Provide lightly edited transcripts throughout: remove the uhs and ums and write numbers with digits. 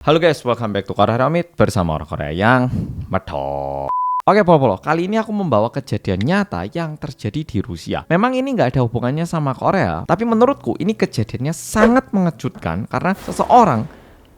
Halo guys, welcome back to Korea Ramit bersama orang Korea yang medok. Oke Polo, kali ini aku membawa kejadian nyata yang terjadi di Rusia. Memang ini nggak ada hubungannya sama Korea, tapi menurutku ini kejadiannya sangat mengejutkan karena seseorang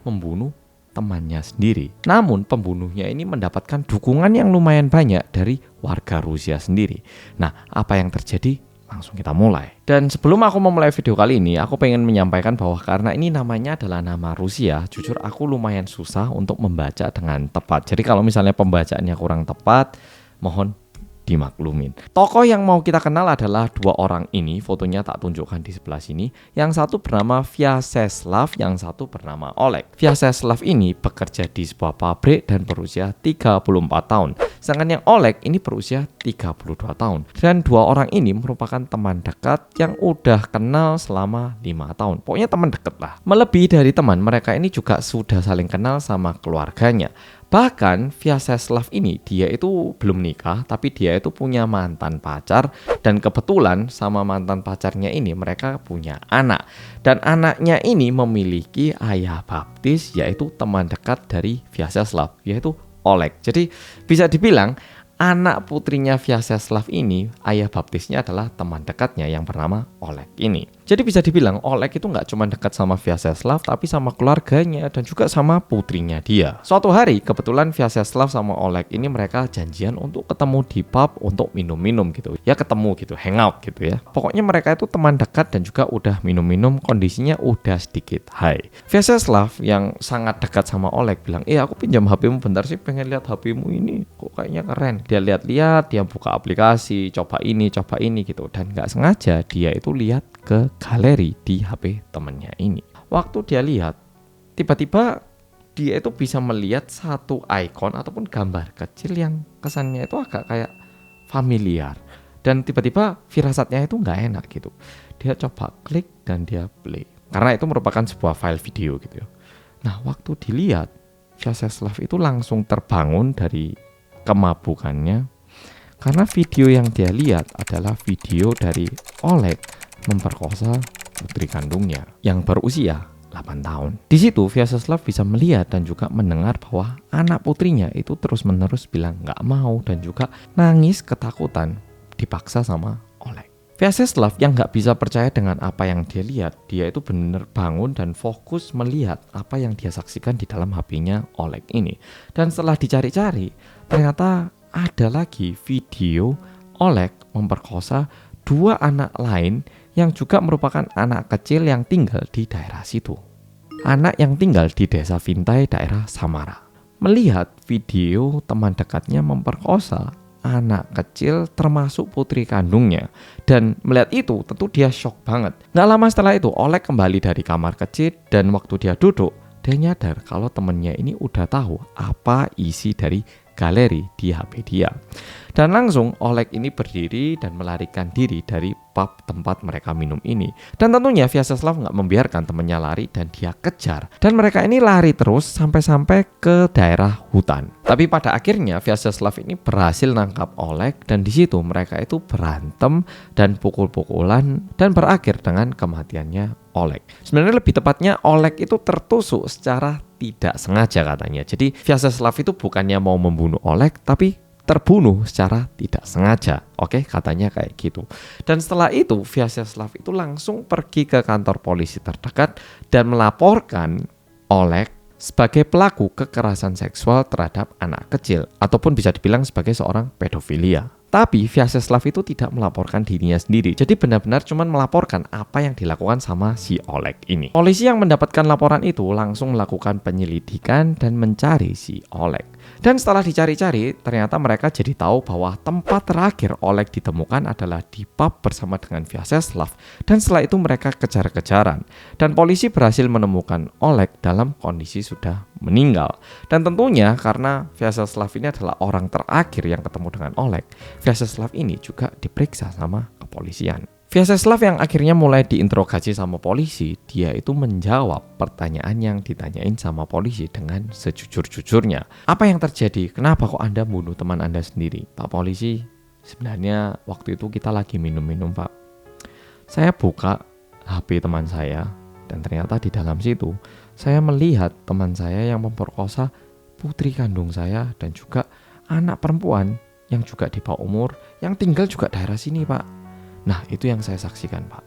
membunuh temannya sendiri. Namun pembunuhnya ini mendapatkan dukungan yang lumayan banyak dari warga Rusia sendiri. Nah, apa yang terjadi? Langsung kita mulai. Dan sebelum aku memulai video kali ini, aku pengen menyampaikan bahwa karena ini namanya adalah nama Rusia, jujur aku lumayan susah untuk membaca dengan tepat. Jadi kalau misalnya pembacaannya kurang tepat, mohon dimaklumin. Tokoh yang mau kita kenal adalah dua orang ini, fotonya tak tunjukkan di sebelah sini. Yang satu bernama Vyacheslav, yang satu bernama Oleg. Vyacheslav ini bekerja di sebuah pabrik dan berusia 34 tahun. Sedangkan yang Oleg ini berusia 32 tahun. Dan dua orang ini merupakan teman dekat yang udah kenal selama 5 tahun. Pokoknya teman dekat lah. Melebihi dari teman, mereka ini juga sudah saling kenal sama keluarganya. Bahkan Vyacheslav ini dia itu belum nikah, tapi dia itu punya mantan pacar. Dan kebetulan sama mantan pacarnya ini mereka punya anak. Dan anaknya ini memiliki ayah baptis, yaitu teman dekat dari Vyacheslav, yaitu Oleg. Jadi bisa dibilang anak putrinya Vyacheslav ini ayah baptisnya adalah teman dekatnya yang bernama Oleg ini. Jadi bisa dibilang Oleg itu nggak cuma dekat sama Vyacheslav, tapi sama keluarganya dan juga sama putrinya dia. Suatu hari kebetulan Vyacheslav sama Oleg ini mereka janjian untuk ketemu di pub untuk minum-minum gitu. Ya ketemu gitu, hangout gitu ya. Pokoknya mereka itu teman dekat dan juga udah minum-minum, kondisinya udah sedikit high. Vyacheslav yang sangat dekat sama Oleg bilang, aku pinjam HP-mu bentar sih, pengen lihat HP-mu ini, kok kayaknya keren. Dia lihat-lihat, dia buka aplikasi, coba ini gitu. Dan nggak sengaja dia itu lihat ke galeri di HP temennya ini. Waktu dia lihat, tiba-tiba dia itu bisa melihat satu icon ataupun gambar kecil yang kesannya itu agak kayak familiar. Dan tiba-tiba firasatnya itu nggak enak gitu. Dia coba klik dan dia play. Karena itu merupakan sebuah file video gitu ya. Nah, waktu dilihat, Vyacheslav itu langsung terbangun dari kemabukannya. Karena video yang dia lihat adalah video dari Oleg memperkosa putri kandungnya yang berusia 8 tahun. Di situ Vyacheslav bisa melihat dan juga mendengar bahwa anak putrinya itu terus-menerus bilang nggak mau dan juga nangis ketakutan dipaksa sama Oleg. Vyacheslav yang nggak bisa percaya dengan apa yang dia lihat, dia itu benar bangun dan fokus melihat apa yang dia saksikan di dalam HP-nya Oleg ini. Dan setelah dicari-cari, ternyata ada lagi video Oleg memperkosa dua anak lain yang juga merupakan anak kecil yang tinggal di daerah situ. Anak yang tinggal di desa Vintai, daerah Samara. Melihat video teman dekatnya memperkosa anak kecil termasuk putri kandungnya. Dan melihat itu tentu dia shock banget. Gak lama setelah itu Oleg kembali dari kamar kecil dan waktu dia duduk, dia nyadar kalau temennya ini udah tahu apa isi dari galeri di HP dia. Dan langsung Oleg ini berdiri dan melarikan diri dari pub tempat mereka minum ini. Dan tentunya Vyacheslav nggak membiarkan temannya lari dan dia kejar. Dan mereka ini lari terus sampai ke daerah hutan. Tapi pada akhirnya Vyacheslav ini berhasil nangkap Oleg dan di situ mereka itu berantem dan pukul-pukulan dan berakhir dengan kematiannya Oleg. Sebenarnya lebih tepatnya Oleg itu tertusuk secara tidak sengaja katanya. Jadi Vyacheslav itu bukannya mau membunuh Oleg tapi terbunuh secara tidak sengaja. Oke, katanya kayak gitu. Dan setelah itu Vyacheslav itu langsung pergi ke kantor polisi terdekat dan melaporkan Oleg sebagai pelaku kekerasan seksual terhadap anak kecil ataupun bisa dibilang sebagai seorang pedofilia. Tapi Vyacheslav itu tidak melaporkan dirinya sendiri. Jadi benar-benar cuma melaporkan apa yang dilakukan sama si Oleg ini. Polisi yang mendapatkan laporan itu langsung melakukan penyelidikan dan mencari si Oleg. Dan setelah dicari-cari, ternyata mereka jadi tahu bahwa tempat terakhir Oleg ditemukan adalah di pub bersama dengan Vyacheslav. Dan setelah itu mereka kejar-kejaran. Dan polisi berhasil menemukan Oleg dalam kondisi sudah meninggal. Dan tentunya karena Vyacheslav ini adalah orang terakhir yang ketemu dengan Oleg, Vyacheslav ini juga diperiksa sama kepolisian. Vyacheslav yang akhirnya mulai diinterogasi sama polisi, dia itu menjawab pertanyaan yang ditanyain sama polisi dengan sejujur-jujurnya. Apa yang terjadi? Kenapa kok Anda bunuh teman Anda sendiri? Pak polisi, sebenarnya waktu itu kita lagi minum-minum, Pak. Saya buka HP teman saya dan ternyata di dalam situ saya melihat teman saya yang memperkosa putri kandung saya dan juga anak perempuan yang juga di bawah umur yang tinggal juga daerah sini, Pak. Nah, itu yang saya saksikan, Pak.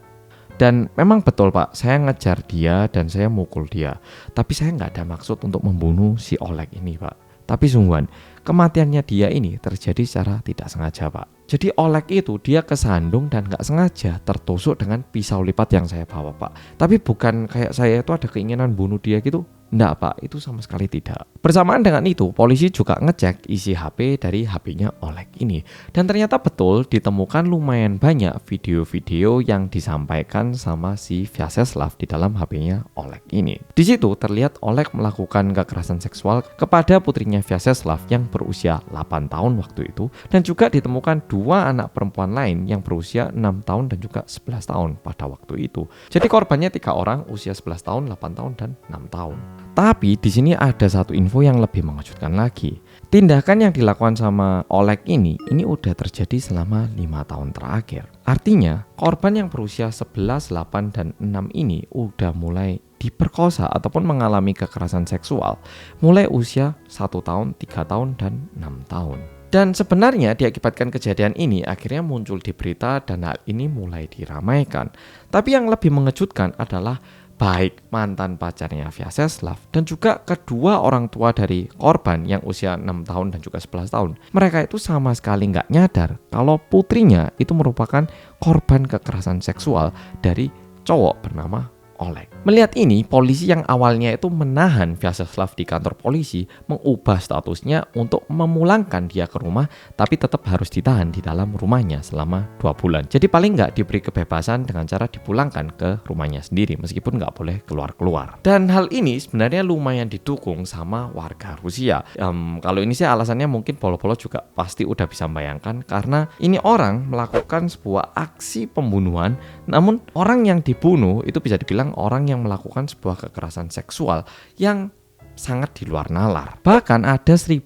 Dan memang betul, Pak, saya ngejar dia dan saya mukul dia. Tapi saya nggak ada maksud untuk membunuh si Oleg ini, Pak. Tapi sungguhan, kematiannya dia ini terjadi secara tidak sengaja, Pak. Jadi Oleg itu dia kesandung dan nggak sengaja tertusuk dengan pisau lipat yang saya bawa, Pak. Tapi bukan kayak saya itu ada keinginan bunuh dia gitu. Nggak, Pak, itu sama sekali tidak. Bersamaan dengan itu, polisi juga ngecek isi HP dari HP-nya Oleg ini. Dan ternyata betul ditemukan lumayan banyak video-video yang disampaikan sama si Vyacheslav di dalam HP-nya Oleg ini. Di situ terlihat Oleg melakukan kekerasan seksual kepada putrinya Vyacheslav yang berusia 8 tahun waktu itu. Dan juga ditemukan 2 anak perempuan lain yang berusia 6 tahun dan juga 11 tahun pada waktu itu. Jadi korbannya 3 orang, usia 11 tahun, 8 tahun, dan 6 tahun. Tapi di sini ada satu info yang lebih mengejutkan lagi. Tindakan yang dilakukan sama Oleg ini udah terjadi selama 5 tahun terakhir. Artinya korban yang berusia 11, 8, dan 6 ini udah mulai diperkosa ataupun mengalami kekerasan seksual mulai usia 1 tahun, 3 tahun, dan 6 tahun. Dan sebenarnya diakibatkan kejadian ini akhirnya muncul di berita dan hal ini mulai diramaikan. Tapi yang lebih mengejutkan adalah baik mantan pacarnya Vyacheslav dan juga kedua orang tua dari korban yang usia 6 tahun dan juga 11 tahun. Mereka itu sama sekali nggak nyadar kalau putrinya itu merupakan korban kekerasan seksual dari cowok bernama Oleg. Melihat ini, polisi yang awalnya itu menahan Vyacheslav di kantor polisi mengubah statusnya untuk memulangkan dia ke rumah, tapi tetap harus ditahan di dalam rumahnya selama 2 bulan. Jadi paling nggak diberi kebebasan dengan cara dipulangkan ke rumahnya sendiri meskipun nggak boleh keluar-keluar. Dan hal ini sebenarnya lumayan didukung sama warga Rusia. Kalau ini sih alasannya mungkin Polo-Polo juga pasti udah bisa membayangkan karena ini orang melakukan sebuah aksi pembunuhan, namun orang yang dibunuh itu bisa dibilang orang yang melakukan sebuah kekerasan seksual yang sangat di luar nalar. Bahkan ada 1.100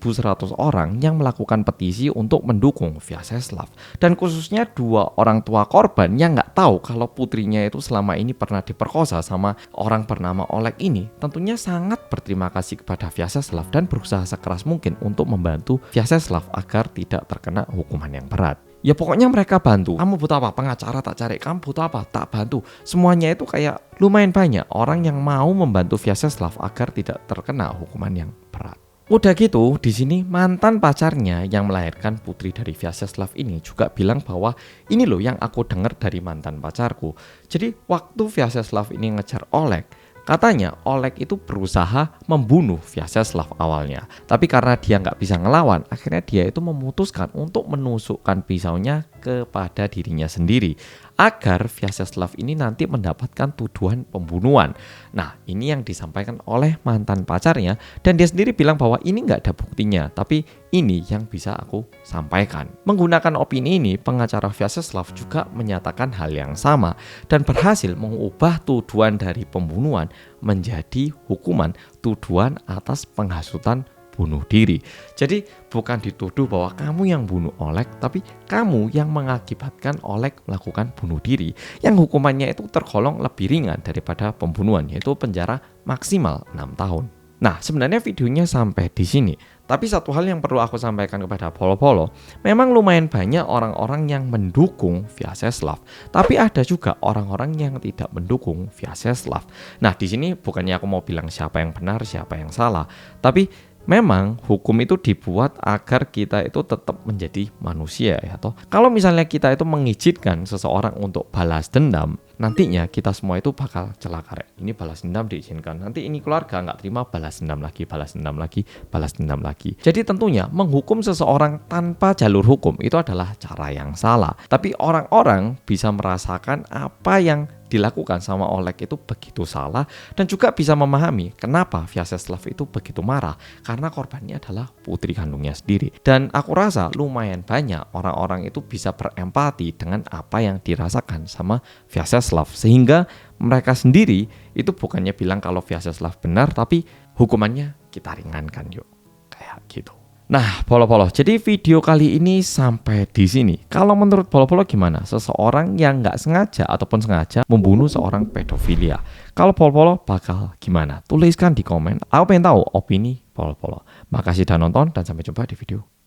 orang yang melakukan petisi untuk mendukung Vyacheslav. Dan khususnya 2 orang tua korban yang nggak tahu kalau putrinya itu selama ini pernah diperkosa sama orang bernama Oleg ini, tentunya sangat berterima kasih kepada Vyacheslav dan berusaha sekeras mungkin untuk membantu Vyacheslav agar tidak terkena hukuman yang berat. Ya pokoknya mereka bantu. Kamu butuh apa? Pengacara tak cari. Kamu butuh apa? Tak bantu. Semuanya itu kayak lumayan banyak orang yang mau membantu Vyacheslav agar tidak terkena hukuman yang berat. Udah gitu, di sini mantan pacarnya yang melahirkan putri dari Vyacheslav ini juga bilang bahwa ini loh yang aku dengar dari mantan pacarku. Jadi waktu Vyacheslav ini ngejar Oleg, katanya Oleg itu berusaha membunuh Vyacheslav awalnya. Tapi karena dia nggak bisa ngelawan, akhirnya dia itu memutuskan untuk menusukkan pisaunya kepada dirinya sendiri agar Vyacheslav ini nanti mendapatkan tuduhan pembunuhan. Nah, ini yang disampaikan oleh mantan pacarnya dan dia sendiri bilang bahwa ini nggak ada buktinya, tapi ini yang bisa aku sampaikan. Menggunakan opini ini, pengacara Vyacheslav juga menyatakan hal yang sama dan berhasil mengubah tuduhan dari pembunuhan menjadi hukuman tuduhan atas penghasutan bunuh diri. Jadi bukan dituduh bahwa kamu yang bunuh Oleg, tapi kamu yang mengakibatkan Oleg melakukan bunuh diri, yang hukumannya itu tergolong lebih ringan daripada pembunuhan, yaitu penjara maksimal 6 tahun. Nah, sebenarnya videonya sampai di sini. Tapi satu hal yang perlu aku sampaikan kepada Polo-Polo, memang lumayan banyak orang-orang yang mendukung Vyacheslav, tapi ada juga orang-orang yang tidak mendukung Vyacheslav. Nah, di sini bukannya aku mau bilang siapa yang benar, siapa yang salah, tapi memang hukum itu dibuat agar kita itu tetap menjadi manusia ya toh. Kalau misalnya kita itu mengizinkan seseorang untuk balas dendam, nantinya kita semua itu bakal celaka. Ini balas dendam diizinkan, nanti ini keluarga nggak terima, balas dendam lagi, balas dendam lagi, balas dendam lagi. Jadi tentunya menghukum seseorang tanpa jalur hukum itu adalah cara yang salah. Tapi orang-orang bisa merasakan apa yang dilakukan sama Oleg itu begitu salah dan juga bisa memahami kenapa Vyacheslav itu begitu marah karena korbannya adalah putri kandungnya sendiri. Dan aku rasa lumayan banyak orang-orang itu bisa berempati dengan apa yang dirasakan sama Vyacheslav sehingga mereka sendiri itu bukannya bilang kalau Vyacheslav benar, tapi hukumannya kita ringankan yuk, kayak gitu. Nah, Polo-Polo, jadi video kali ini sampai di sini. Kalau menurut Polo-Polo gimana? Seseorang yang nggak sengaja ataupun sengaja membunuh seorang pedofilia. Kalau Polo-Polo bakal gimana? Tuliskan di komen. Aku pengen tahu opini Polo-Polo. Makasih udah nonton dan sampai jumpa di video